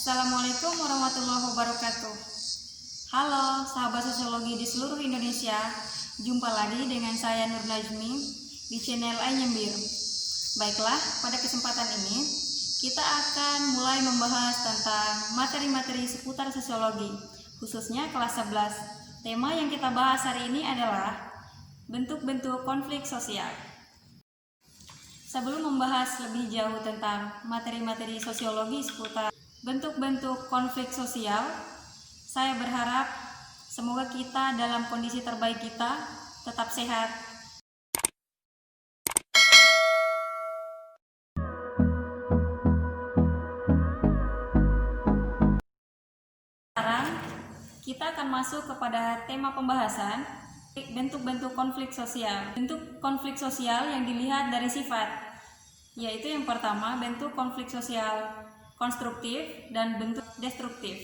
Assalamualaikum warahmatullahi wabarakatuh. Halo sahabat sosiologi di seluruh Indonesia. Jumpa lagi dengan saya Nur Najmi di channel Nyembir. Baiklah, pada kesempatan ini kita akan mulai membahas tentang materi-materi seputar sosiologi, khususnya kelas 11. Tema yang kita bahas hari ini adalah bentuk-bentuk konflik sosial. Sebelum membahas lebih jauh tentang materi-materi sosiologi seputar bentuk-bentuk konflik sosial, saya berharap semoga kita dalam kondisi terbaik kita, tetap sehat. Sekarang kita akan masuk kepada tema pembahasan bentuk-bentuk konflik sosial. Bentuk konflik sosial yang dilihat dari sifat, yaitu yang pertama bentuk konflik sosial konstruktif dan bentuk destruktif.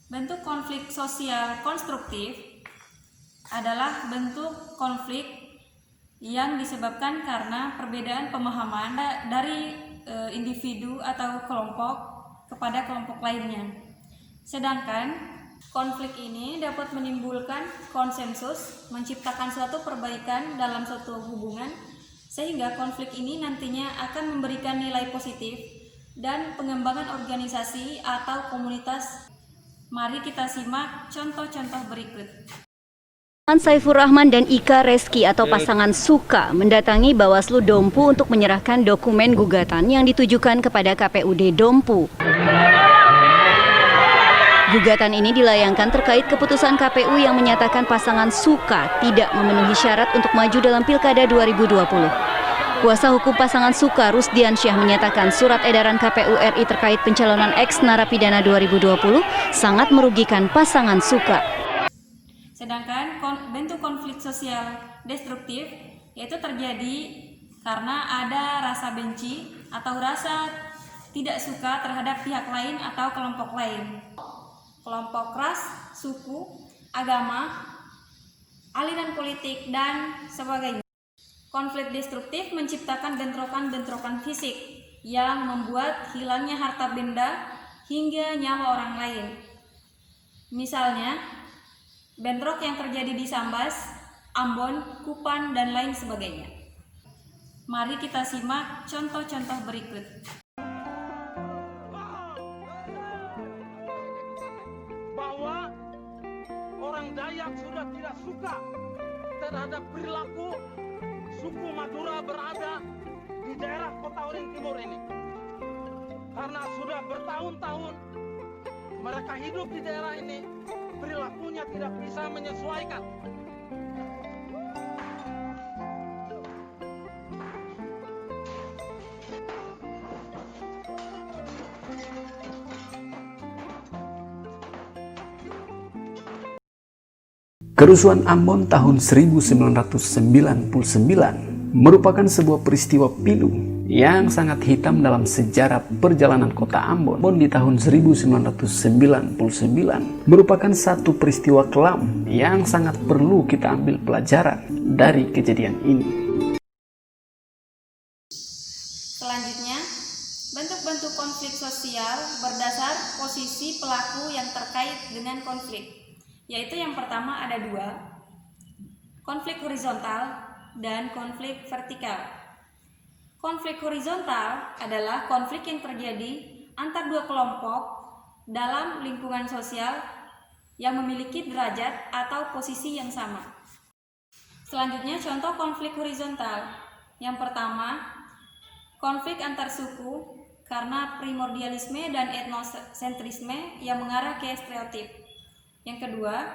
Bentuk konflik sosial konstruktif adalah bentuk konflik yang disebabkan karena perbedaan pemahaman dari individu atau kelompok kepada kelompok lainnya. Sedangkan konflik ini dapat menimbulkan konsensus, menciptakan suatu perbaikan dalam suatu hubungan, sehingga konflik ini nantinya akan memberikan nilai positif dan pengembangan organisasi atau komunitas. Mari kita simak contoh-contoh berikut. Saifur Rahman dan Ika Reski atau pasangan Suka mendatangi Bawaslu Dompu untuk menyerahkan dokumen gugatan yang ditujukan kepada KPUD Dompu. Gugatan ini dilayangkan terkait keputusan KPU yang menyatakan pasangan Suka tidak memenuhi syarat untuk maju dalam Pilkada 2020. Kuasa hukum pasangan Suka, Rusdiansyah, menyatakan surat edaran KPU RI terkait pencalonan ex-narapidana 2020 sangat merugikan pasangan Suka. Sedangkan bentuk konflik sosial destruktif yaitu terjadi karena ada rasa benci atau rasa tidak suka terhadap pihak lain atau kelompok lain. Kelompok ras, suku, agama, aliran politik, dan sebagainya. Konflik destruktif menciptakan bentrokan-bentrokan fisik yang membuat hilangnya harta benda hingga nyawa orang lain. Misalnya, bentrok yang terjadi di Sambas, Ambon, Kupang, dan lain sebagainya. Mari kita simak contoh-contoh berikut. Bahwa orang Dayak sudah tidak suka terhadap perilaku suku Madura berada di daerah Kota Oring Timur ini, karena sudah bertahun-tahun mereka hidup di daerah ini, perilakunya tidak bisa menyesuaikan. Kerusuhan Ambon tahun 1999 merupakan sebuah peristiwa pilu yang sangat hitam dalam sejarah perjalanan kota Ambon. Di tahun 1999 merupakan satu peristiwa kelam yang sangat perlu kita ambil pelajaran dari kejadian ini. Selanjutnya, bentuk-bentuk konflik sosial berdasar posisi pelaku yang terkait dengan konflik. Yaitu yang pertama ada dua, konflik horizontal dan konflik vertikal. Konflik horizontal adalah konflik yang terjadi antar dua kelompok dalam lingkungan sosial yang memiliki derajat atau posisi yang sama. Selanjutnya contoh konflik horizontal. Yang pertama, konflik antar suku karena primordialisme dan etnosentrisme yang mengarah ke stereotip. Yang kedua,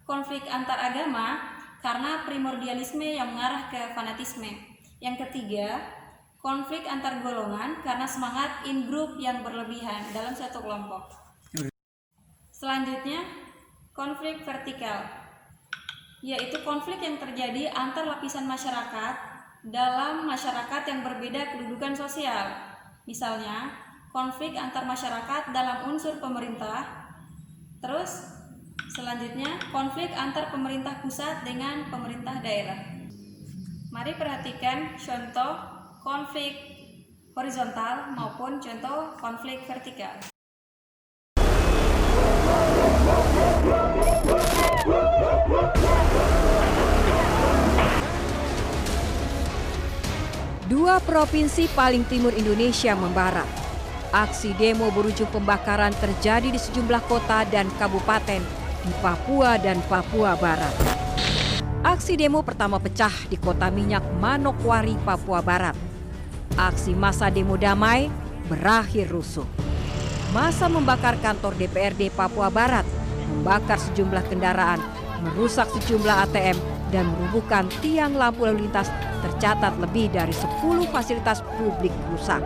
konflik antar agama karena primordialisme yang mengarah ke fanatisme. Yang ketiga, konflik antar golongan karena semangat in-group yang berlebihan dalam suatu kelompok. Selanjutnya, konflik vertikal, yaitu konflik yang terjadi antar lapisan masyarakat dalam masyarakat yang berbeda kedudukan sosial. Misalnya, konflik antar masyarakat dalam unsur pemerintah. Terus, selanjutnya, konflik antar pemerintah pusat dengan pemerintah daerah. Mari perhatikan contoh konflik horizontal maupun contoh konflik vertikal. Dua provinsi paling timur Indonesia membara. Aksi demo berujung pembakaran terjadi di sejumlah kota dan kabupaten di Papua dan Papua Barat. Aksi demo pertama pecah di kota minyak Manokwari, Papua Barat. Aksi massa demo damai berakhir rusuh. Massa membakar kantor DPRD Papua Barat, membakar sejumlah kendaraan, merusak sejumlah ATM, dan merubuhkan tiang lampu lalu lintas. Tercatat lebih dari 10 fasilitas publik rusak.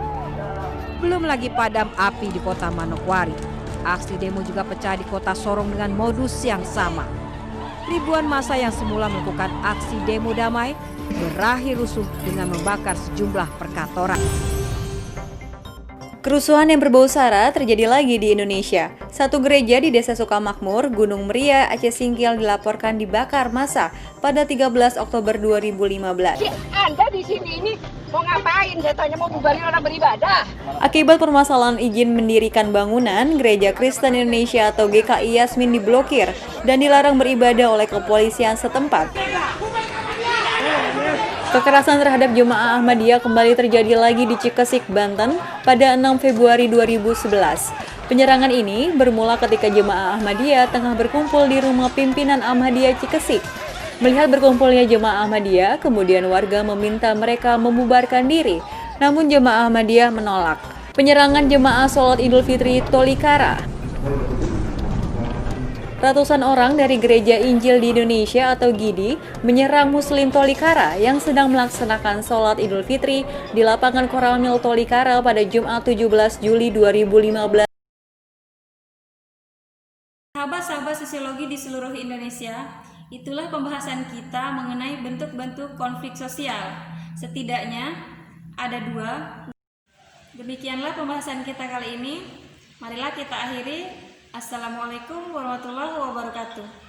Belum lagi padam api di kota Manokwari. Aksi demo juga pecah di kota Sorong dengan modus yang sama. Ribuan massa yang semula melakukan aksi demo damai berakhir rusuh dengan membakar sejumlah perkantoran. Kerusuhan yang berbau sara terjadi lagi di Indonesia. Satu gereja di Desa Sukamakmur, Gunung Meria, Aceh Singkil dilaporkan dibakar massa pada 13 Oktober 2015. Anda di sini ini mau ngapain? Saya tanya mau bubarin orang beribadah. Akibat permasalahan izin mendirikan bangunan, Gereja Kristen Indonesia atau GKI Yasmin diblokir dan dilarang beribadah oleh kepolisian setempat. Kekerasan terhadap jemaah Ahmadiyah kembali terjadi lagi di Cikesik, Banten pada 6 Februari 2011. Penyerangan ini bermula ketika jemaah Ahmadiyah tengah berkumpul di rumah pimpinan Ahmadiyah Cikesik. Melihat berkumpulnya jemaah Ahmadiyah, kemudian warga meminta mereka membubarkan diri, namun jemaah Ahmadiyah menolak. Penyerangan jemaah sholat Idul Fitri Tolikara. Ratusan orang dari Gereja Injil di Indonesia atau GIDI menyerang Muslim Tolikara yang sedang melaksanakan sholat Idul Fitri di lapangan Koramil Tolikara pada Jumat 17 Juli 2015. Sahabat-sahabat sosiologi di seluruh Indonesia, itulah pembahasan kita mengenai bentuk-bentuk konflik sosial. Setidaknya ada 2. Demikianlah pembahasan kita kali ini. Marilah kita akhiri. Assalamualaikum warahmatullahi wabarakatuh.